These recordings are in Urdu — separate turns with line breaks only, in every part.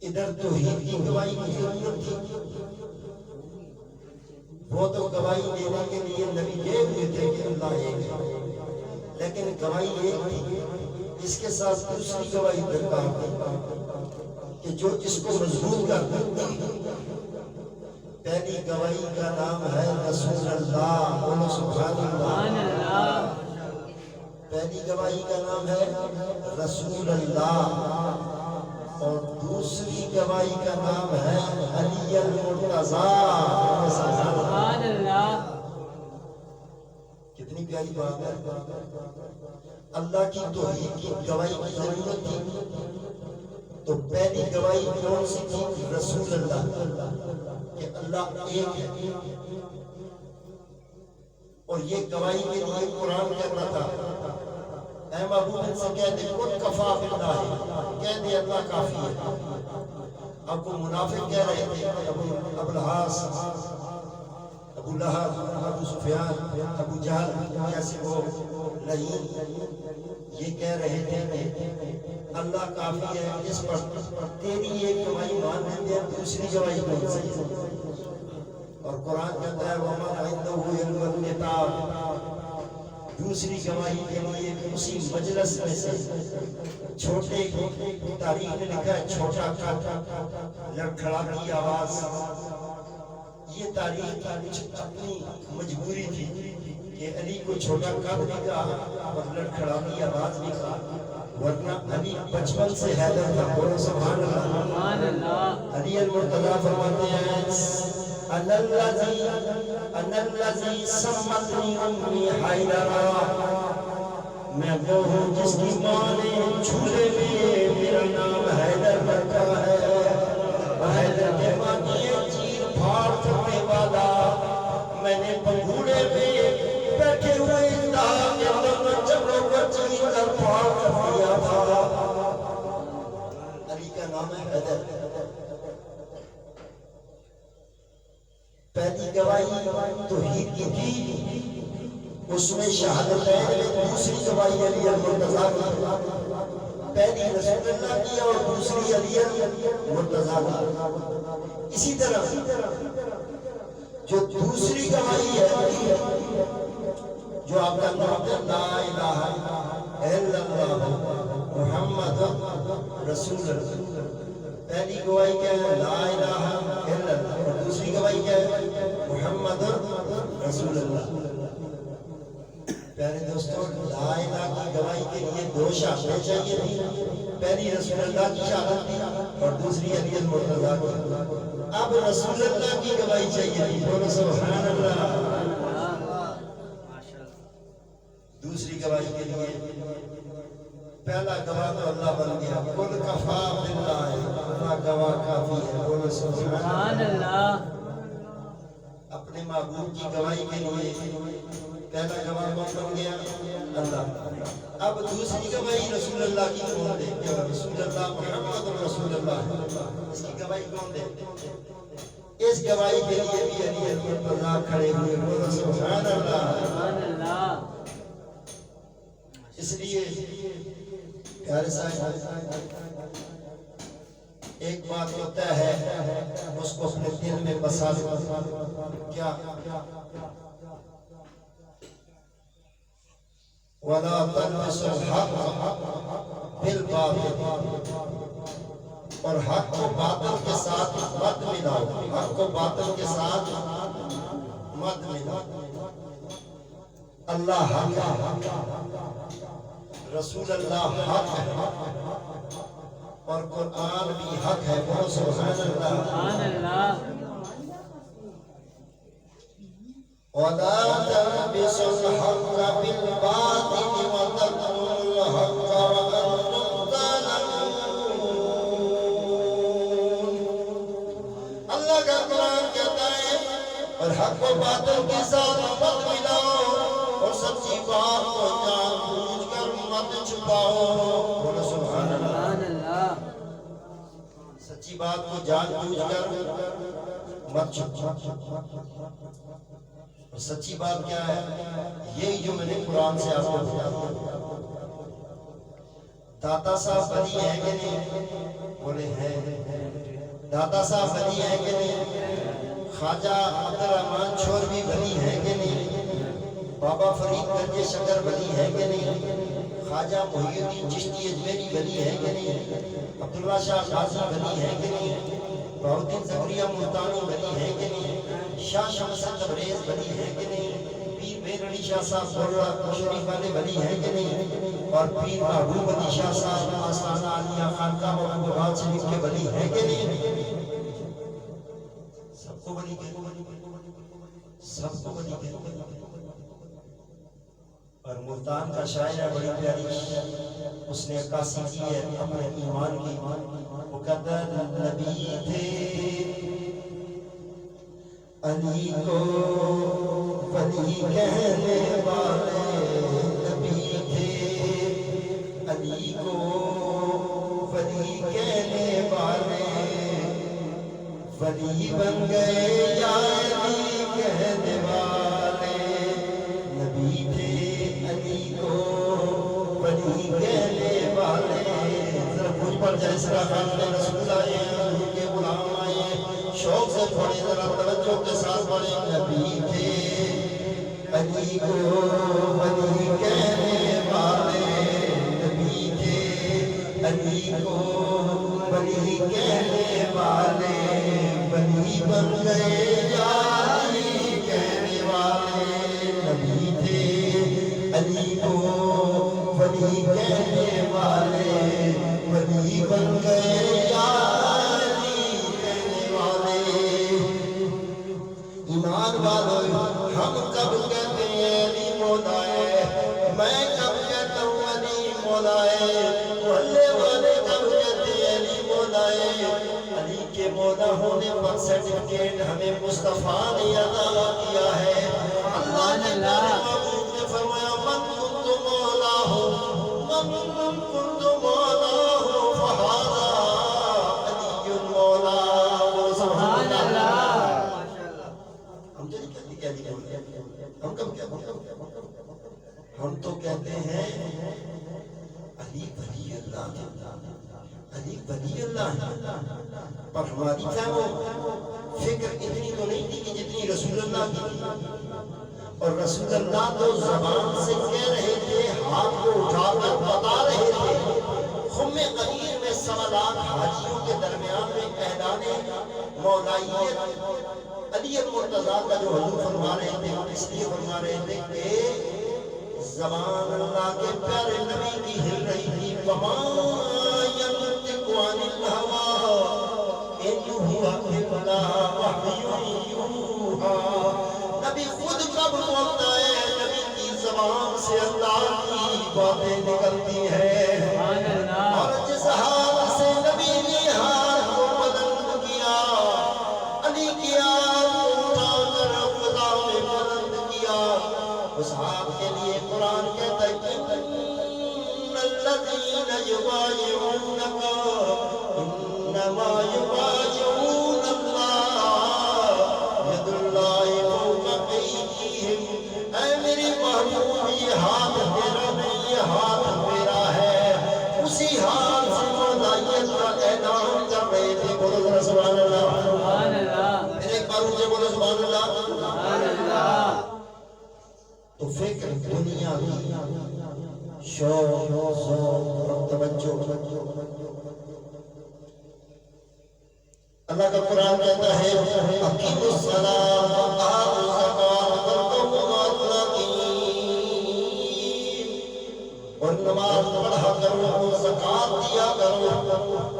ادھر توحید کی گواہی کی ضرورت تھی، وہ تو گواہی دینے کے لیے نبی گئے ہوئے تھے کہ اللہ ایک ہے، لیکن گواہی ایک تھی، اس کے ساتھ دوسری گواہی درکار تھی کہ جو اس کو مضبوط کر دے۔ پہلی گواہی کا نام ہے رسول اللہ، بولو سبحان اللہ۔ پہلی گواہی کا نام ہے رسول اللہ، اور دوسری گواہی کا نام ہے علی المرتضیٰ، سبحان اللہ۔ کتنی پیاری بات ہے، اللہ کی توحید کی گواہی کی ضرورت تھی تو پہلی گواہی کون سی تھی؟ رسول اللہ، کہ اللہ ایک ہے۔ اور یہ گواہی کے لیے قرآن کہتا تھا اے محبوب ان سے کہہ دے قل کفا باللہ، کہہ دے اللہ کافی ہے۔ اب وہ منافق کہہ رہے تھے، ابو الحاص، ابو لہب، ابو سفیان، ابو جہل جیسے وہ لعین، یہ کہہ رہے تھے کہ اللہ کافی ہے، اس پر تیری ایک گواہی مان لیتے ہیں، دوسری گواہی کون سی؟ اور قرآن کہتا ہے وَمَنْ عِنْدَهُ يَعْلَمُ الْكِتَابَ، دوسری گواہی کے لیے اسی مجلس میں سے چھوٹے تاریخ نے لکھا ہے چھوٹا کٹ لڑکھڑا کی آواز، یہ تاریخ کی اپنی مجبوری تھی کہ علی کو چھوٹا کٹ بھی کہا اور لڑکھڑا کی آواز بھی کہا، ورنہ علی بچپن سے حیدر تھا، بولو سبحان اللہ۔ علی المرتضیٰ فرماتے ہیں انا الذی سمتنی امی حیدرا، میں وہ ہوں جس کی ماں نے جھولے میں میرا نام حیدر رکھا ہے۔ حیدر کے معنی ہے چیر پھاڑ کرنے والا، میں نے پنگھوڑے میں بیٹھے ہوئے انتہا کے اندر جبڑوں کو چیر کر پھاڑ کر دیا تھا۔ علی کا نام ہے حیدر۔ پہلی گواہی توحید کی تھی، اس میں شہادتین میں دوسری گواہی علی المرتضیٰ کی، پہلی رسول اللہ کی اور دوسری علی المرتضیٰ کی۔ اسی طرح جو دوسری گواہی ہے جو آپ کا نام ہے لا الہ الا اللہ محمد رسول اللہ، پہلی گواہی کیا ہے؟ لا الہ الا اللہ، اور دوسری گواہی کیا ہے؟ محمد رسول اللہ۔ پیارے دوستوں، لا الہ کی گواہی کے لیے دو شہادتیں چاہیے تھی، پہلی رسول اللہ کی شہادت تھی اور دوسری علی المرتضیٰ کی۔ اب رسول اللہ کی گواہی چاہیے تھی، بولو سبحان اللہ۔ دوسری گواہی کے لیے پہلا گواہ تو اللہ بن گیا، قل کفا باللہ، اللہ گواہ کافی ہے، بولو سبحان اللہ۔ اپنے محبوب کی گواہی کے لیے پہلا گواہ کون بن گیا؟ اللہ۔ اب دوسری گواہی رسول اللہ کی کون دے؟ رسول اللہ محمد رسول اللہ، اس کی گواہی کون دے؟ اس گواہی کے لیے بھی علی المرتضیٰ کھڑے ہوئے، بولو سبحان اللہ۔ اس لیے پیارے صاحب ایک بات ہوتا ہے اس کو اپنے دل میں بسا لو، کیا وَلَا تَلْبِسُوا الْحَقَّ بِالْبَاطِلِ، اور حق کو باطل کے ساتھ مت ملاؤ، حق کو باطل کے ساتھ مت ملاؤ۔ اللہ حق ہے، رسول اللہ حق ہے، اور قرآن بھی حق ہے، بولو سبحان اللہ۔ وَلَا تَلْبِسُوا الْحَقَّ بِالْبَاطِلِ وَتَكْتُمُوا الْحَقَّ وَأَنْتُمْ تَعْلَمُونَ۔ اللہ کا قرآن کہتا ہے اور حق کو باطل کے ساتھ مت ملاؤ، اور سچی بات کو جان بوجھ کر مت چھپاؤ، بولو سبحان اللہ۔ سچی بات کو جان بوجھ کر مت چھپاؤ، اور سچی بات کیا ہے؟ یہی جو میں نے قرآن سے آپ کو بتایا۔ داتا صاحب بنی ہے کہ نہیں؟ بولے ہیں۔ داتا صاحب ولی ہیں کہ نہیں؟ خواجہ عبدالرحمن چھوروی ولی ہیں کہ نہیں؟ بابا فرید گنج شکر ولی ہیں کہ نہیں؟ خواجہ محی الدین چشتی اجمیری ولی ہیں کہ نہیں؟ عبداللہ شاہ غازی ولی ہیں کہ نہیں؟ بہاؤالدین زکریا ملتانی ولی ہیں کہ نہیں؟ شاہ شمس تبریز ولی ہیں کہ نہیں؟ پیر میر علی شاہ صاحب بورا شریف والے ولی ہیں کہ نہیں؟ اور پیر محبوب علی شاہ صاحب آستانہ علیہ خانقاہ محبوب آباد شریف کے ولی ہیں کہ نہیں؟ سب کو ولی کہتے ہیں، سب کو ولی کہتے ہیں۔ اور ملتان کا شاعر ہے بڑی پیاری، اس نے عکاسی کی ہے اپنے ایمان کی، وہ کہتا ہے نبی تھے علی کو ولی کہنے والے، نبی تھے علی کو ولی کہنے والے، ولی بن گئے یا علی کہنے والے، نبی تھے علی کو ولی کہنے والے۔ ذرا مجھ پر جیسا خانہ رسول آئے حضور کے غلام آئے، شوق سے پڑھے ذرا توجہ کے ساتھ پڑھے، نبی تھے علی کو ولی کہنے والے، نبی تھے علی کو ولی کہنے والے، ولی بن گئے یا علی کہنے والے، نبی تھے علی کو ولی کہنے والے، ولی بن گئے یا علی کہنے والے۔ ایمان والو ہم کب کہتے ہیں علی مولا ہے، میں کب کہتا ہوں علی مولا ہے، محلے والے کب کہتے ہیں علی مولا ہے۔ علی کے مولا ہونے پر سرٹیفکیٹ ہمیں مصطفیٰ نے عطا کیا ہے۔ اللہ نے پیارے محبوب نے فرمایا من کنت مولا ہو، من کنت مولا ہو فہذا علی مولا۔ سبحان اللہ۔ ہم تو نہیں کہتے کہ علی مولا ہے، ہم کب کہتے ہیں؟ ہم تو کہتے ہیں علی ولی اللہ، علی ولی اللہ۔ پر ہماری فکر اتنی تو نہیں تھی کہ جتنی رسول اللہ کی تھی، اور رسول اللہ تو زبان سے کہہ رہے تھے، ہاتھ کو اٹھا کر بتا رہے تھے۔ خم غدیر میں 1.25 لاکھ حاجیوں کے درمیان میں اعلان مولائیت علی المرتضیٰ کا جو حضور فرما رہے تھے، اس لیے فرما رہے تھے کہ زبان اللہ کے پیارے نبی کی ہل رہی تھی، وما ينطق عن الهوى ان هو الا وحی یوحی۔ نبی خود کب بولتا ہے، نبی کی زبان سے اللہ کی باتیں نکلتی ہیں، اور جس حال سے نبی نے ہاتھ کو بلند کیا، علی کی آنکھ کو اٹھا کر خدا میں بلند کیا، اس ہاتھ کے لیے قرآن کہتا ہے ان الذین یبایعونک انما یبایعون اللہ ید اللہ فوق ایدیہم۔ اے میری محبوب یہ ہاتھ تیرا نہیں، یہ ہاتھ میرا ہے۔ اسی ہاتھ سے مولائیت کا اعلان کر رہے تھے۔ بولو ذرا سبحان اللہ، ایک بار مجھے بولو سبحان اللہ۔ تو فکر دنیا کی شوق ذوق اور توجہ، اللہ کا قرآن کہتا ہے اقیموا الصلاۃ وآتوا الزکاۃ وارکعوا مع الراکعین، اور نماز پڑھا کرو، زکات دیا کرو،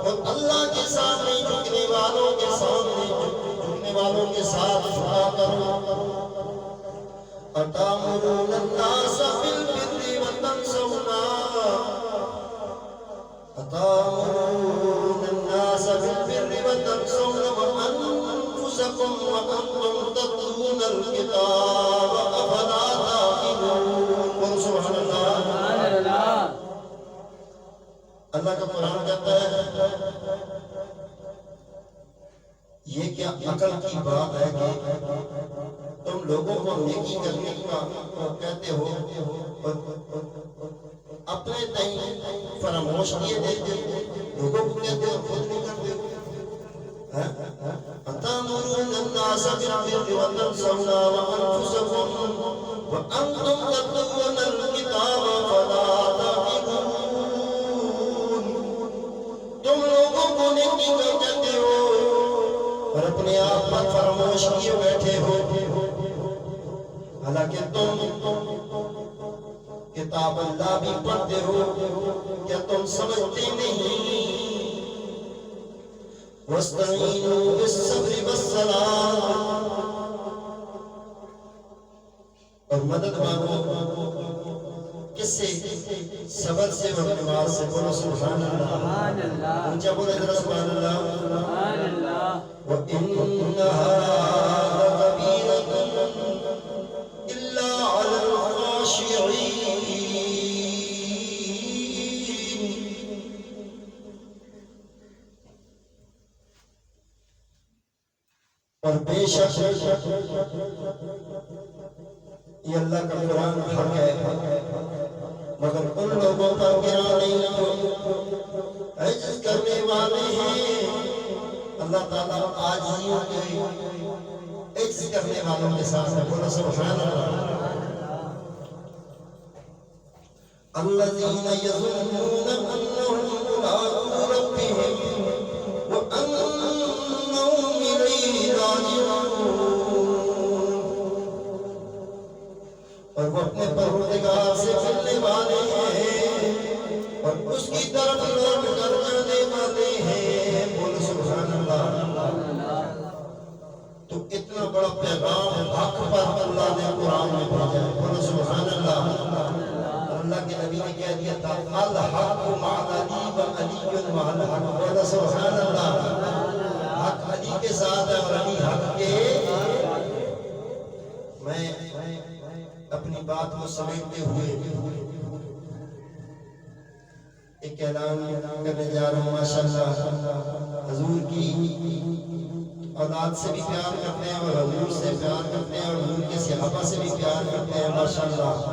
اور اللہ کے سامنے جھکنے والوں کے سامنے جھکنے والوں کے ساتھ جھکا کرو۔ أتأمرون الناس بالبر وتنسون وأنفسكم وأنتم تتلون الكتاب أفلا تعقلون۔ سبحان اللہ۔ اللہ کا قرآن کہتا ہے یہ کیا عقل کی بات ہے کہ تم لوگوں کو نیکی کرنے کا کہتے ہو اور اپنے تئیں فراموش کیے دیتے ہو، لوگوں کو کہتے ہو خود نہیں کرتے ہو۔ أتأمرون الناس بالبر وتنسون أنفسكم وأنتم تتلون الكتاب فلا تعقلون. تم لوگوں کو نیکی کہتے ہو اور اپنے آپ پر فراموش کیے بیٹھے ہو، حالانکہ تم کتاب اللہ بھی پڑھتے ہو، کیا تم سمجھتے نہیں؟ وَاسْتَعِينُوا بِالصَّبْرِ وَالصَّلَاةِ، اور مدد مانگو کس سے؟ صبر سے اور نماز سے. بولو سبحان اللہ. اونچا بولو ذرا سبحان اللہ. وَإِنَّهَا لَكَبِيرَةٌ إِلَّا عَلَى الْخَاشِعِينَ. اور بے شک یہ اللہ کا قرآن حق ہے، مگر ان لوگوں پر گرا نہیں جو عجز کرنے والے ہیں. اللہ تعالیٰ عاجزیوں کے عجز کرنے والوں کے ساتھ ہے. بولو سبحان اللہ. الذین یظنون انہم ملاقو ربہم وانہم الیہ راجعون. اور وہ اپنے پروردگار سے ملنے والے ہیں اور اس کی طرف لوٹ کر جانے والے ہیں. بولو سبحان اللہ. تو اتنا بڑا پیغام حق پر اللہ نے قرآن میں بھیجا ہے. بولو سبحان اللہ. اللہ کے نبی نے کہہ دیا تھا الحق مع علی وعلی مع الحق. بولو سبحان اللہ. حق علی کے ساتھ ہے اور علی حق کے. میں اپنی بات کو سمیٹتے ہوئے ایک اعلان کرنے جا رہا ہوں. ماشاءاللہ حضور کی اولاد سے بھی پیار کرتے ہیں اور حضور سے پیار کرتے ہیں اور حضور کے صحابہ سے بھی پیار کرتے ہیں. ماشاءاللہ